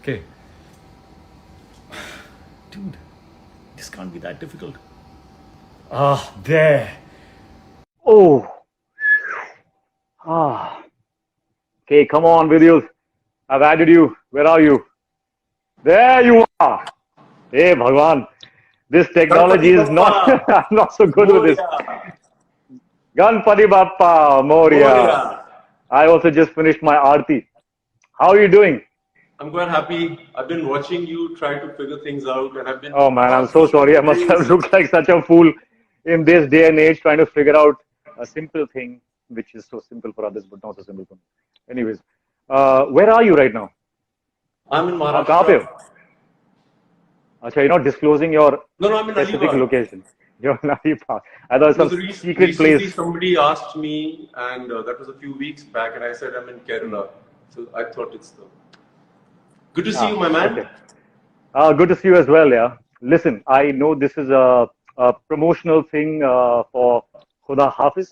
Okay. Dude, this can't be that difficult. Ah, there. Oh, ah. Okay, come on, Vidyut. I've added you. Where are you? There you are. Hey, Bhagwan. This technology Ganpati is not, Bappa I'm not so good with this. Moria. Ganpati Bappa, Moria. Moria. I also just finished my Aarti. How are you doing? I'm quite happy. I've been watching you try to figure things out, and I've been Oh man, I'm so sorry. I must have amazed. looked like such a fool in this day and age trying to figure out a simple thing which is so simple for others but not so simple for me. Anyways, where are you right now? I'm in कहाँ पे हो? Maharashtra. अच्छा, you're not disclosing your No, I'm in specific Alibag. location. You're in Alibag. I thought some Because secret place. recently somebody asked me, and that was a few weeks back, and I said I'm in Kerala. So I thought it's the. Good to see you, Ah, my man. okay. Good to see you as well, yeah. Listen, I know this is a promotional thing for Khuda Hafiz,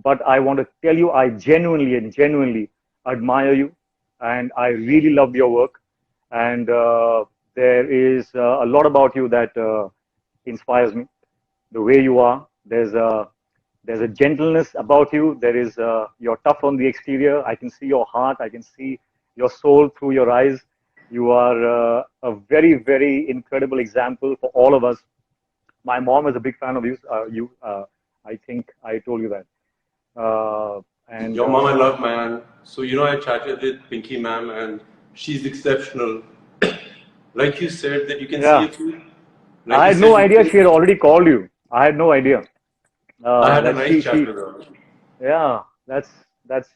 but I want to tell you I genuinely and genuinely admire you, and I really love your work. And there is a lot about you that inspires me. The way you are, there's a gentleness about you. There is you're tough on the exterior. I can see your heart. I can see your soul through your eyes. You are a very, very incredible example for all of us. My mom is a big fan of you. I think I told you that. And Your mom I love, man. So I chatted with Pinky ma'am, and she's exceptional. Like you said, that you can see yeah, a few. Like I you had said, no you idea she can. had already called you. I had no idea I had a that nice chat she with her. yeah, that's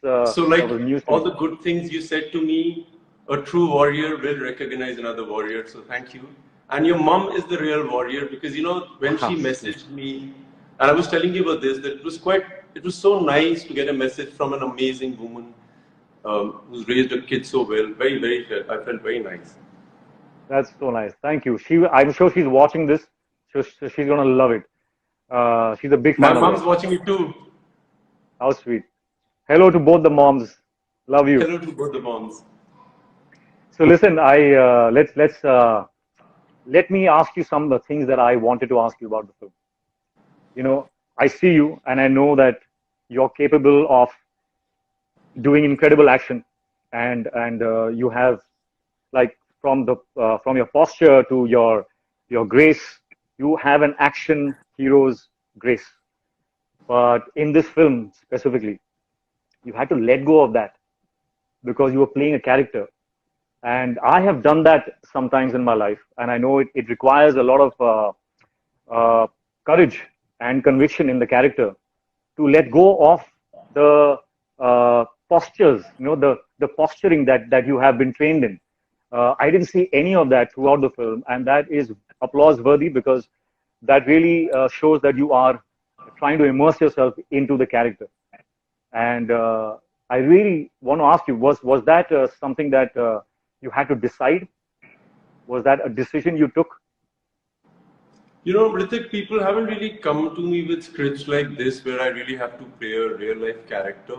So, that like was news to all me. the good things you said to me, a true warrior will recognize another warrior. So, thank you. And your mom is the real warrior because when she Wow, sweet. messaged me, and I was telling you about this, that it was so nice to get a message from an amazing woman who's raised a kid so well. Very, very, I felt very nice. That's so nice. Thank you. I'm sure she's watching this. She's gonna love it. She's a big My fan of mom's yours. watching it too. How sweet. Hello to both the moms. Love you. Hello to both the moms. So listen, I let me ask you some of the things that I wanted to ask you about the film. I see you and I know that you're capable of doing incredible action, and you have, like, from your posture to your grace, you have an action hero's grace. But in this film specifically, you had to let go of that because you were playing a character. And I have done that sometimes in my life, and I know it requires a lot of courage and conviction in the character to let go of the postures, the posturing that you have been trained in. I didn't see any of that throughout the film, and that is applause worthy because that really shows that you are trying to immerse yourself into the character. And I really want to ask you, was that something that you had to decide? Was that a decision you took? Hrithik, people haven't really come to me with scripts like this where I really have to play a real life character.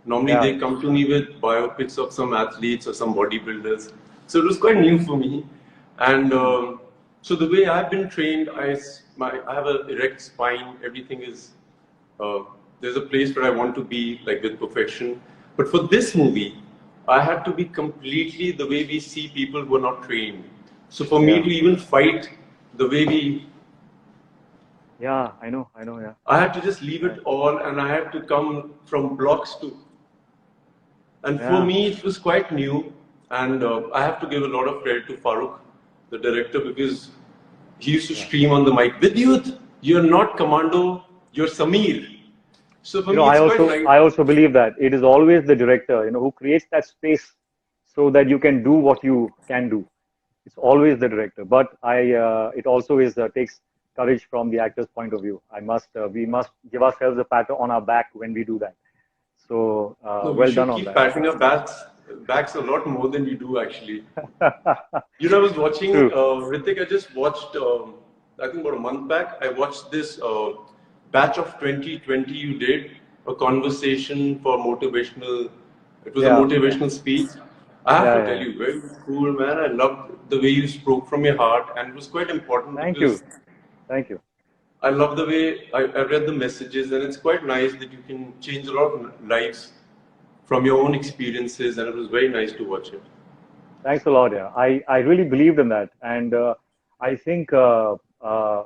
Normally, Yeah, they come to me with biopics of some athletes or some bodybuilders. So it was quite new for me. And so the way I've been trained, I have an erect spine. Everything is uh, there's a place where I want to be, like with perfection. But for this movie, I had to be completely the way we see people who are not trained. So for me yeah, to even fight the way yeah. I know. Yeah, I had to just leave yeah, it all and I had to come from blocks to. And for yeah, me, it was quite new. And I have to give a lot of credit to Farooq, the director, because he used to yeah. scream on the mic, Vidyut, you're not Commando, you're Samir. So for me, I it's quite also nice. I also believe that it is always the director, who creates that space so that you can do what you can do. It's always the director, but it also is takes courage from the actor's point of view. We must give ourselves a pat on our back when we do that. So No, we well done should on keep that. patting our backs a lot more than you do, actually. I was watching True. Hrithik. I just watched, I think about a month back, I watched this batch of 2020 you did, a conversation for motivational, it was a Yeah. motivational speech. I have Yeah, to tell you, very cool, man. I loved the way you spoke from your heart, and it was quite important Thank because you. Thank you. I love the way I read the messages, and it's quite nice that you can change a lot of lives from your own experiences, and it was very nice to watch it. Thanks a lot. Yeah, I really believed in that, and I think uh, uh,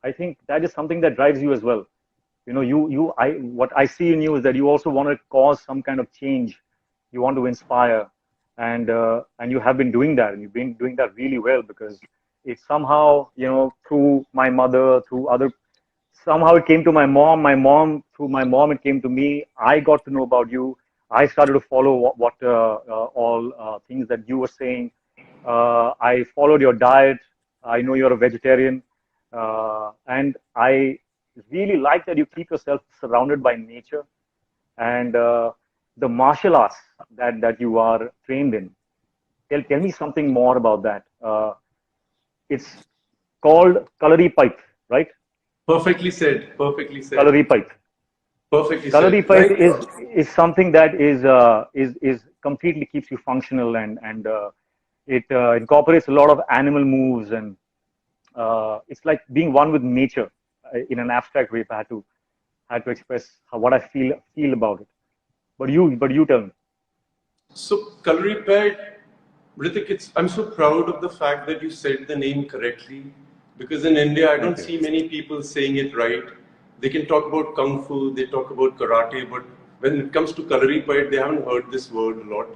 I think that is something that drives you as well. You know, what I see in you is that you also want to cause some kind of change. You want to inspire, and you have been doing that, and you've been doing that really well because it's somehow, you know, through my mother, through other, somehow it came to my mom, through my mom, it came to me. I got to know about you. I started to follow what all things that you were saying. I followed your diet. I know you're a vegetarian. And I really like that you keep yourself surrounded by nature and the martial arts that you are trained in. Tell me something more about that. It's called Kalari Pipe, right? Perfectly said. Perfectly said. Kalari Pipe. Perfectly Kalari said. pipe Like, is something that is completely keeps you functional and it incorporates a lot of animal moves and it's like being one with nature in an abstract way. If I had to express what I feel about it. But you tell me. so, calorie pad, Hrithik, I'm so proud of the fact that you said the name correctly because in India, I Thank don't you. see many people saying it right. They can talk about kung fu, they talk about karate, but when it comes to calorie pad, they haven't heard this word a lot.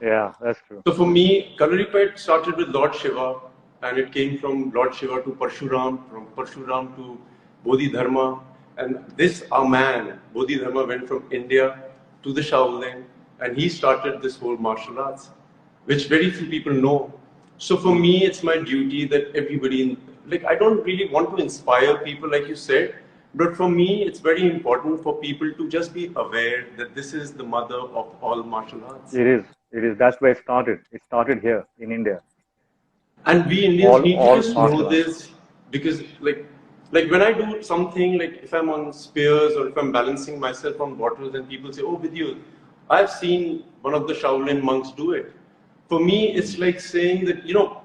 Yeah, that's true. So for me, Kalaripet started with Lord Shiva, and it came from Lord Shiva to Parshuram, from Parshuram to Bodhidharma, and this our man, Bodhidharma, went from India to the Shaolin, and he started this whole martial arts, which very few people know. So for me, it's my duty that everybody, like, I don't really want to inspire people, like you said, but for me, it's very important for people to just be aware that this is the mother of all martial arts. It is. It is. That's where it started. It started here in India. And we Indians need to All just know martial arts. this because like when I do something like if I'm on spears or if I'm balancing myself on bottles and people say, oh Vidyut, I've seen one of the Shaolin monks do it. For me, it's like saying that,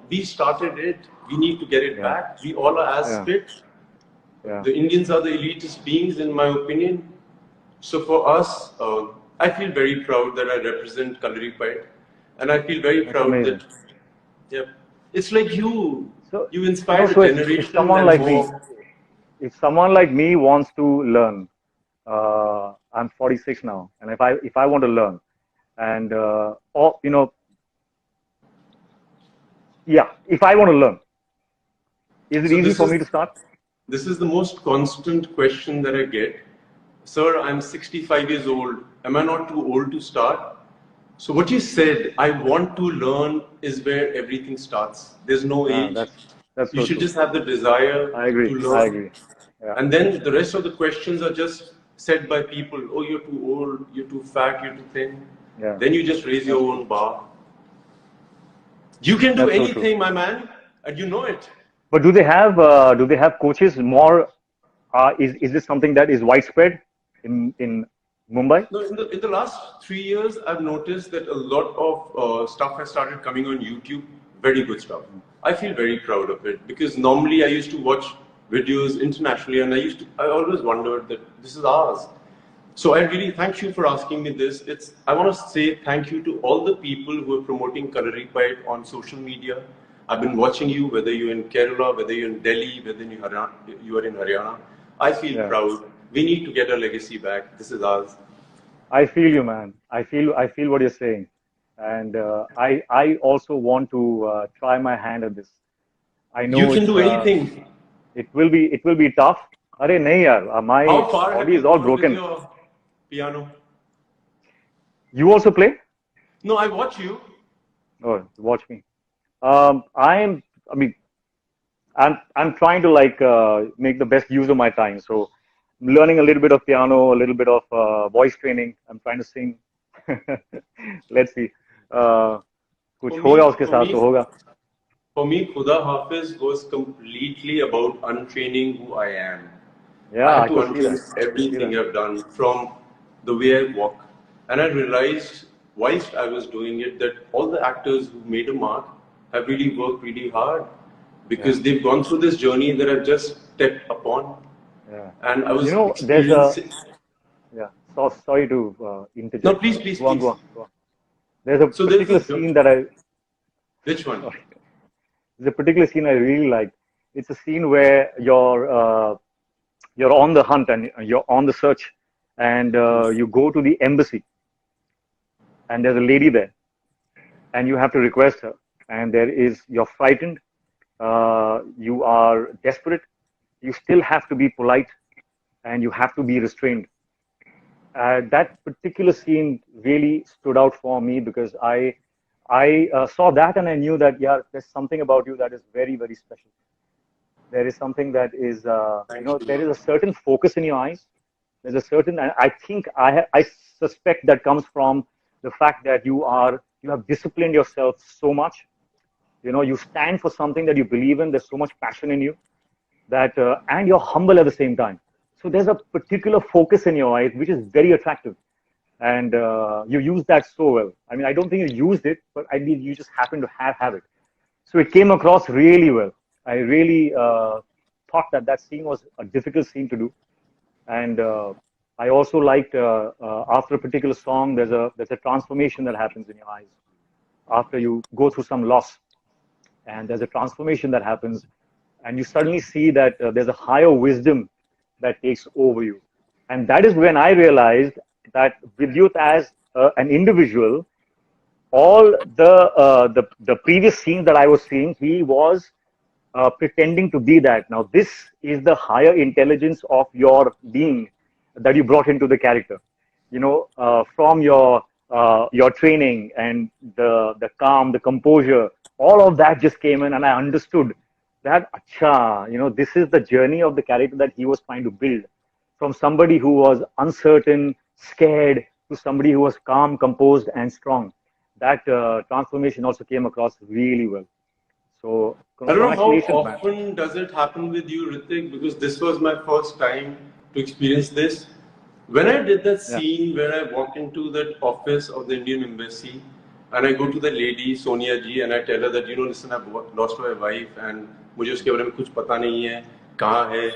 we started it, we need to get it Yeah. back. We all are as Yeah. fit. Yeah. The Indians are the elitist beings, in my opinion. So for us, I feel very proud that I represent Kalaripayat, and I feel very That's proud amazing. that, yeah, it's like So, you you know, inspired a so if generation someone and like me, more. if someone like me wants to learn, I'm 46 now, and if I want to learn, and or you know, yeah, if I want to learn, is it So easy this for me is to start? this is the most constant question that I get. Sir, I'm 65 years old. Am I not too old to start? So what you said, I want to learn, is where everything starts. There's no age. That's You so should true. just have the desire I to agree. I learn. agree. Yeah. And then the rest of the questions are just said by people. Oh, you're too old, you're too fat, you're too thin. Yeah. Then you just raise your That's true. own bar. You can do That's so true. anything, my man, and you know it. But do they have coaches more? Is this something that is widespread in Mumbai? No, in the last 3 years, I've noticed that a lot of stuff has started coming on YouTube. Very good stuff. I feel very proud of it because normally I used to watch videos internationally, and I always wondered that this is ours. So I really thank you for asking me this. I want to say thank you to all the people who are promoting Kalaripayat on social media. I've been watching you, whether you're in Kerala, whether you're in Delhi, whether you are in Haryana. I feel Yeah. proud. We need to get our legacy back. This is ours. I feel you, man. I feel what you're saying, and I also want to try my hand at this. I You know can do anything. it will be tough. Arey nahi yaar, my How far have body you is all gone with broken. your piano? You also play? No, I watch you. Oh, watch me. I'm. I mean, I'm trying to like make the best use of my time. So I'm learning a little bit of piano, a little bit of voice training. I'm trying to sing. Let's see. Uh, कुछ For होगा me, उसके for साथ तो me, होगा. for me, Khuda Hafiz was completely about untraining who I am. I Yeah, had I to could see untrain that. I could see everything that. I've done from the way I walk. And I realized whilst I was doing it, that all the actors who made a mark have really worked really hard because they've gone through this journey that I've just stepped upon. Yeah. And I was There's a, experiencing. yeah, so sorry to No, interject. please, please, Go on, please. go on, go on. There's a So there's particular scene that I, which one? sorry, there's a particular scene I really like. It's a scene where you're on the hunt and you're on the search, and you go to the embassy, and there's a lady there, and you have to request her, and you're frightened, you are desperate, you still have to be polite, and you have to be restrained. That particular scene really stood out for me because I saw that and I knew that, yeah, there's something about you that is very, very special. There is something that is, Thank you. there is a certain focus in your eyes. There's a certain, I think I suspect that comes from the fact that you have disciplined yourself so much. You stand for something that you believe in. There's so much passion in you that, and you're humble at the same time. So there's a particular focus in your eyes, which is very attractive. And you use that so well. I mean, I don't think you used it, but I mean, you just happen to have it. So it came across really well. I really thought that scene was a difficult scene to do. And I also liked after a particular song, there's a transformation that happens in your eyes after you go through some loss, and there's a transformation that happens, and you suddenly see that there's a higher wisdom that takes over you, and that is when I realized that Vidyut as an individual, all the previous scenes that I was seeing, he was pretending to be that. Now, this is the higher intelligence of your being that you brought into the character. From your training and the calm, the composure, all of that just came in, and I understood that, acha, this is the journey of the character that he was trying to build. From somebody who was uncertain, scared, to somebody who was calm, composed, and strong. That transformation also came across really well. So I don't know how congratulations, man. often does it happen with you, Hrithik, because this was my first time to experience this. When I did that Yeah. scene where I walk into that office of the Indian Embassy and I go to the lady, Sonia ji, and I tell her that, listen, I've lost my wife and मुझे उसके बारे में कुछ पता नहीं है, कहाँ है.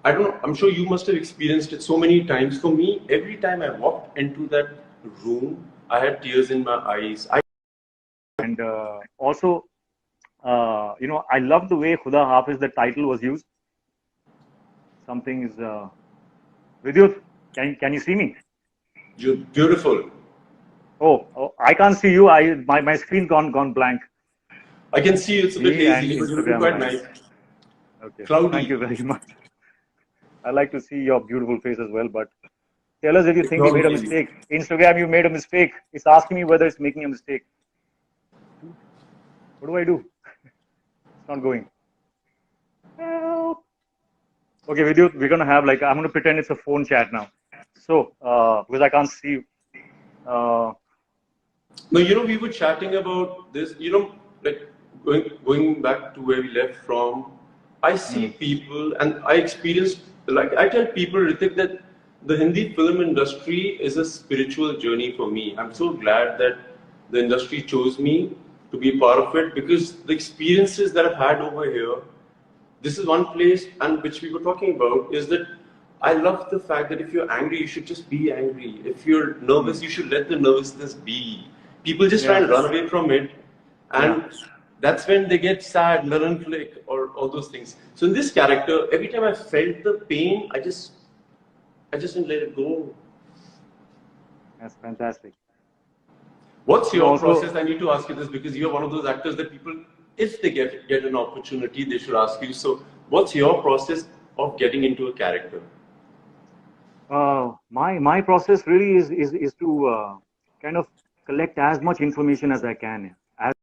I don't know, I'm sure you must have experienced it so many times. For me, every time I walked into that room, I had tears in my eyes. And also, I love the way Khuda Hafiz, the title was used. Something is, Vidyut, can you see me? You're beautiful. Oh, I can't see you. My screen's gone blank. I can see you. It's a bit Me and hazy, but you look Instagram quite live. nice. Okay. Cloudy. Thank you very much. I like to see your beautiful face as well, but tell us if you think we made a mistake. Instagram, you made a mistake. It's asking me whether it's making a mistake. What do I do? It's not going. Help. Okay, Vidyut, we're gonna have I'm gonna pretend it's a phone chat now. So, because I can't see you. No, we were chatting about this, like going back to where we left from, I see people and I experienced, I tell people, Hrithik, that the Hindi film industry is a spiritual journey for me. I'm so glad that the industry chose me to be part of it because the experiences that I've had over here, this is one place and which we were talking about is that I love the fact that if you're angry, you should just be angry. If you're nervous, you should let the nervousness be. People just try and run away from it, and that's when they get sad, melancholic, or all those things. So in this character, every time I felt the pain, I just didn't let it go. That's fantastic. What's your process? I need to ask you this because you're one of those actors that people, if they get an opportunity, they should ask you. So what's your process of getting into a character? My process really is to kind of collect as much information as I can. As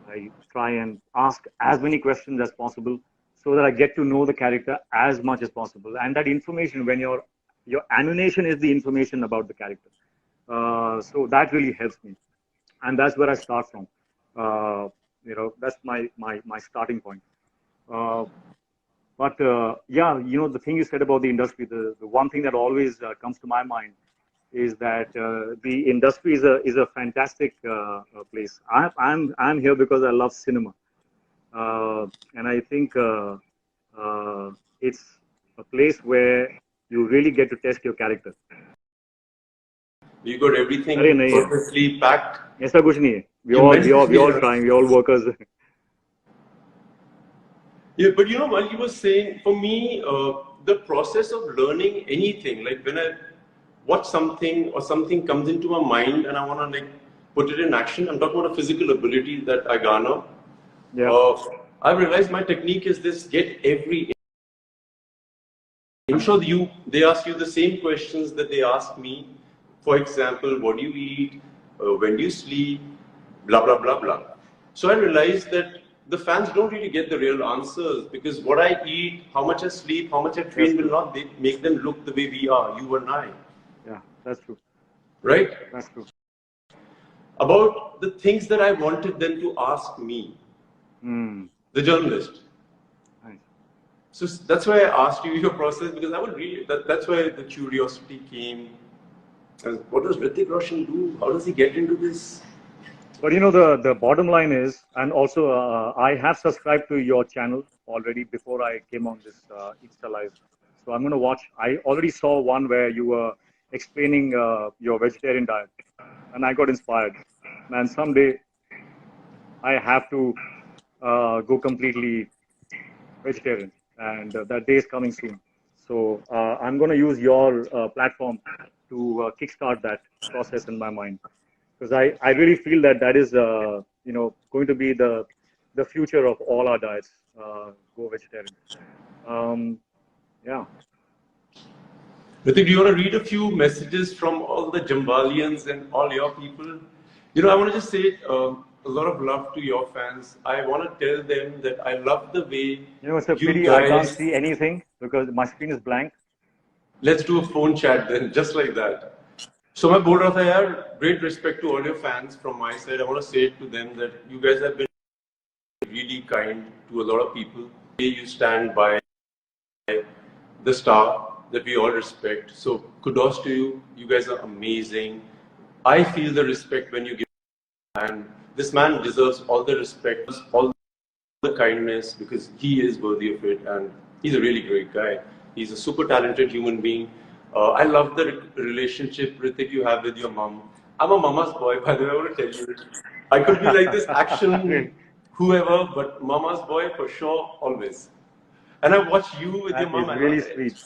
I try and ask as many questions as possible, so that I get to know the character as much as possible. And that information, when your ammunition is the information about the character, so that really helps me, and that's where I start from. That's my starting point. But yeah, the thing you said about the industry, the one thing that always comes to my mind is that the industry is a fantastic place. I'm here because I love cinema, and I think it's a place where you really get to test your character. You got everything अरे नहीं है, perfectly packed. ऐसा कुछ नहीं है. We all trying, we all workers. Yeah, but you know, while you were saying, for me, the process of learning anything, like when I watch something or something comes into my mind and I want to like put it in action, I'm talking about a physical ability that I garner. Yeah. I realized my technique is this: get every. I'm sure they ask you the same questions that they ask me. For example, what do you eat? When do you sleep? Blah blah blah blah. So I realized that the fans don't really get the real answers because what I eat, how much I sleep, how much I train will not make them look the way we are, you and I. Yeah, that's true. Right? That's true. About the things that I wanted them to ask me, the journalist. Nice. So that's why I asked you your process because I would really, that's why the curiosity came. And what does Hrithik Roshan do? How does he get into this? But you know, the bottom line is, and also I have subscribed to your channel already before I came on this Insta Live. So I'm going to watch. I already saw one where you were explaining your vegetarian diet, and I got inspired. Man, someday I have to go completely vegetarian, and that day is coming soon. So I'm going to use your platform to kickstart that process in my mind. Because I really feel that is going to be the future of all our diets. Go vegetarian. Yeah. Hrithik, do you want to read a few messages from all the Jambalians and all your people? You know, I want to just say a lot of love to your fans. I want to tell them that I love the way It's a pity guys... I can't see anything because my screen is blank. Let's do a phone chat then, just like that. So मैं बोल रहा था यार, great respect to all your fans from my side. I want to say to them that you guys have been really kind to a lot of people. You stand by the star that we all respect. So kudos to you. You guys are amazing. I feel the respect when you give, and this man deserves all the respect, all the kindness because he is worthy of it, and he's a really great guy. He's a super talented human being. I love the relationship, Hrithik, you have with your mom. I'm a mama's boy, by the way, I want to tell you. I could be like this action, whoever, but mama's boy for sure, always. And I watch you with your mom. That is really sweet.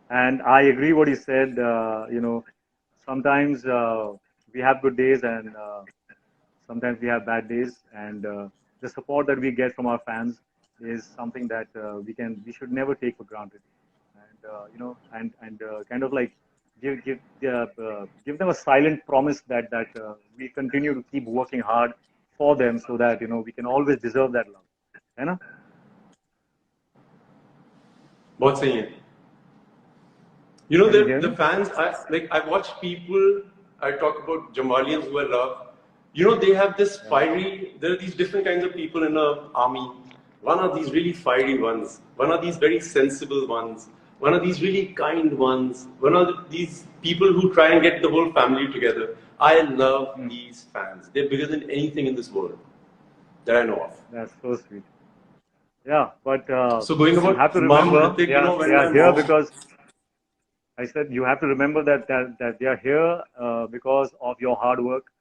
And I agree what he said. Sometimes we have good days and sometimes we have bad days. And the support that we get from our fans is something that we should never take for granted. And kind of like give them a silent promise that we continue to keep working hard for them so that we can always deserve that love. है ना? बहुत सही है. You know, the fans, I watch people, I talk about Jambalians who I love. You know, they have this fiery, there are these different kinds of people in the army. One are these really fiery ones. One are these very sensible ones. One are these really kind ones. One are these people who try and get the whole family together. I love these fans. They're bigger than anything in this world that I know of. That's so sweet. Yeah, but so going about you have to remember, Mom, Hrithik, they are here because I said you have to remember that they are here because of your hard work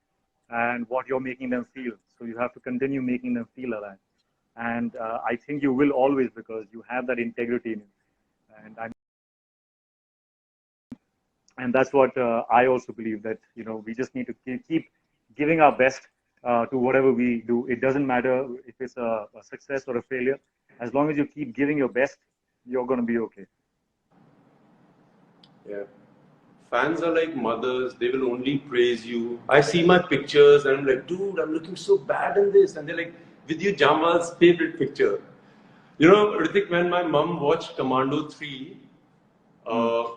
and what you're making them feel. So you have to continue making them feel alive. And I think you will always because you have that integrity in you. And that's what I also believe that we just need to keep giving our best to whatever we do. It doesn't matter if it's a success or a failure. As long as you keep giving your best, you're going to be okay. Yeah. Fans are like mothers. They will only praise you. I see my pictures and I'm like, dude, I'm looking so bad in this. And they're like, Vidyut Jamwal's favorite picture. You know, Hrithik, when my mom watched Commando 3,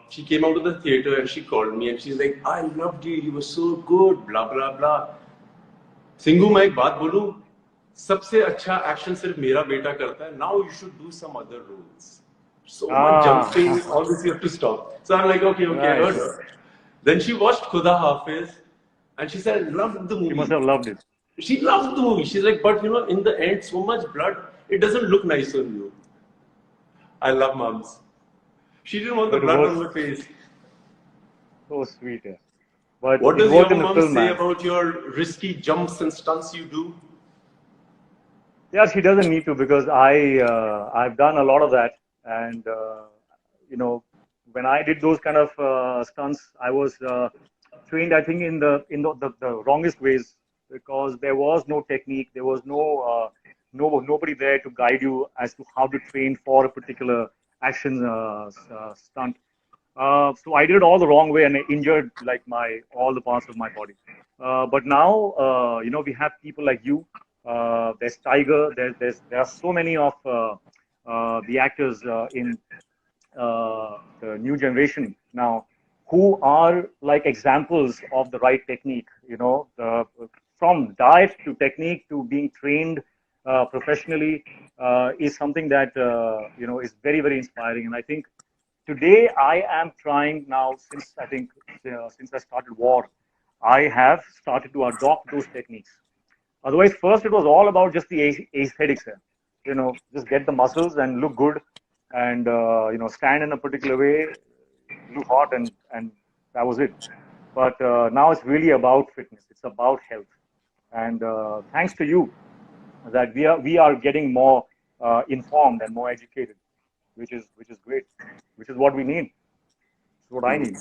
she came out of the theater and she called me and she's like, I loved you. You were so good. Blah, blah, blah. Singhu, मैं एक बात बोलूं, सबसे अच्छा action सिर्फ मेरा बेटा करता है. Now you should do some other roles. So much Ah, jumping, all this you have to stop. So I'm like, okay, okay, I right. heard her. Then she watched Khuda Hafiz and she said, loved the She must movie. have loved it. She loved the movie. She's like, but you know, in the end, so much blood, it doesn't look nice on you. I love moms. She didn't want the But it blood was on my face. so sweet. Yeah. But What it does your worked in the mom film, say man. about your risky jumps and stunts you do? Yeah, she doesn't need to because I've done a lot of that, and you know, when I did those kind of stunts, I was trained, I think, in the wrongest ways because there was no technique, there was nobody there to guide you as to how to train for a particular action stunt. So I did it all the wrong way and I injured like my all the parts of my body. But now, we have people like you. There's Tiger. There are so many of the actors in the new generation now who are like examples of the right technique. From diet to technique to being trained professionally is something that is very, very inspiring. And I think today I am trying now since I started war, I have started to adopt those techniques. Otherwise, first it was all about just the aesthetics here. Just get the muscles and look good, and stand in a particular way, look hot, and that was it. But now it's really about fitness. It's about health, and thanks to you, that we are getting more informed and more educated, which is great, which is what we need. It's what I need.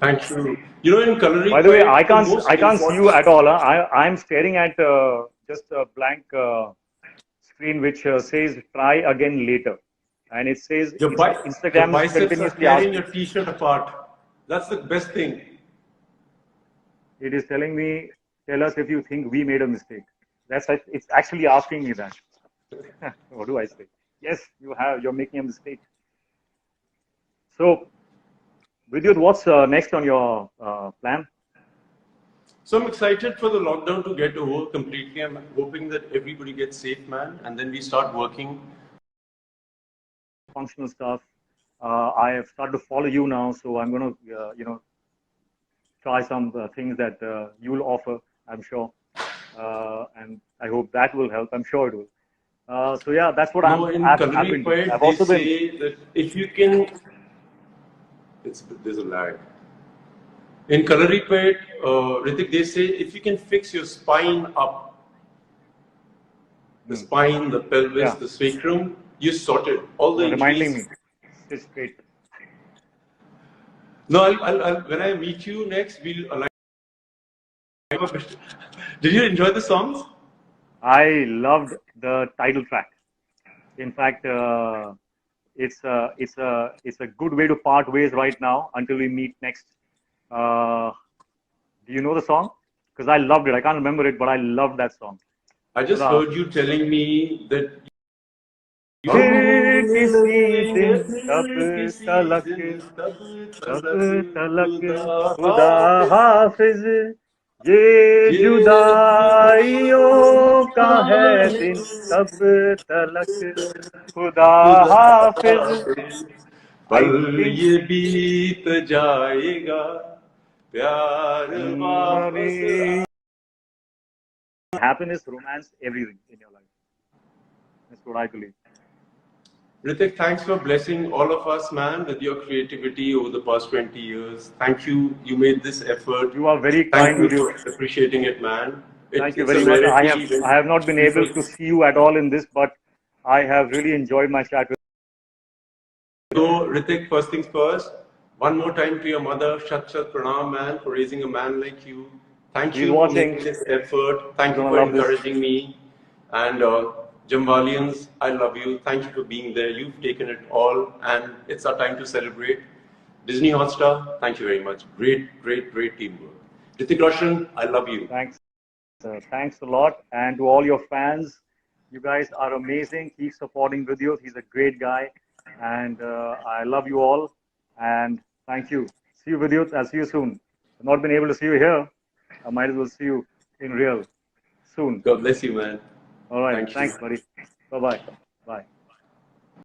Thank you. You know, in By Coloring the way, I Poet, the can't most I can't see important. you at all. Huh? I'm staring at just a blank screen which says "try again later," and it says Your Instagram is biceps are continuously tearing asking. your t-shirt apart. That's the best thing. It is telling me, tell us if you think we made a mistake. It's actually asking me that. What do I say? Yes, you have. You're making a mistake. So, Vidyut, what's next on your plan? So I'm excited for the lockdown to get over completely. I'm hoping that everybody gets safe, man, and then we start working. Functional stuff. I have started to follow you now, so I'm going to, try some things that you'll offer, I'm sure. And I hope that will help. I'm sure it will. So yeah, that's what No, in I've Coloring been doing. Poet, I've they also been say that if you can, there's a lag. In Coloring Poet, Hrithik, they say if you can fix your spine up, the spine, the pelvis, yeah, the sacrum, you're sorted. All the reminding me, injuries. sit straight. No, when I meet you next, we'll align. Did you enjoy the songs? I loved the title track. In fact, it's a good way to part ways right now until we meet next. Uh, do you know the song? Because I loved it. I can't remember it, but I loved that song. I just Khuda heard you telling me that फिर किसी दिन तब किसी तलक दिन तब तब तलक तलक खुदा खुदा हाफिज हाफिज ये ये जुदाइयों का है दिन तब तलक खुदा हाफिज पल I think ये बीत जाएगा प्यार वापस happiness, romance, everything in your life. That's what I believe. Hrithik, thanks for blessing all of us, man, with your creativity over the past 20 years. Thank you. You made this effort. You are very Thank kind you with you. for appreciating it, man. Thank you It's a very much. I have rarity when I have not been able people. to see you at all in this, but I have really enjoyed my chat with So, Hrithik, first things first. One more time to your mother, Shat Shat Pranam, man, for raising a man like you. Thank you. He's you for watching. making this effort. He's Thank you gonna for love this. encouraging me. And Jamwalians, I love you. Thank you for being there. You've taken it all, and it's our time to celebrate. Disney Hotstar, thank you very much. Great, great, great teamwork. Hrithik Roshan, I love you. Thanks. Thanks a lot. And to all your fans, you guys are amazing. Keep supporting Vidyut. He's a great guy. And I love you all. And thank you. See you, Vidyut. I'll see you soon. I've not been able to see you here. I might as well see you in real soon. God bless you, man. All right. Thank you. Thanks, buddy. Bye-bye. Bye.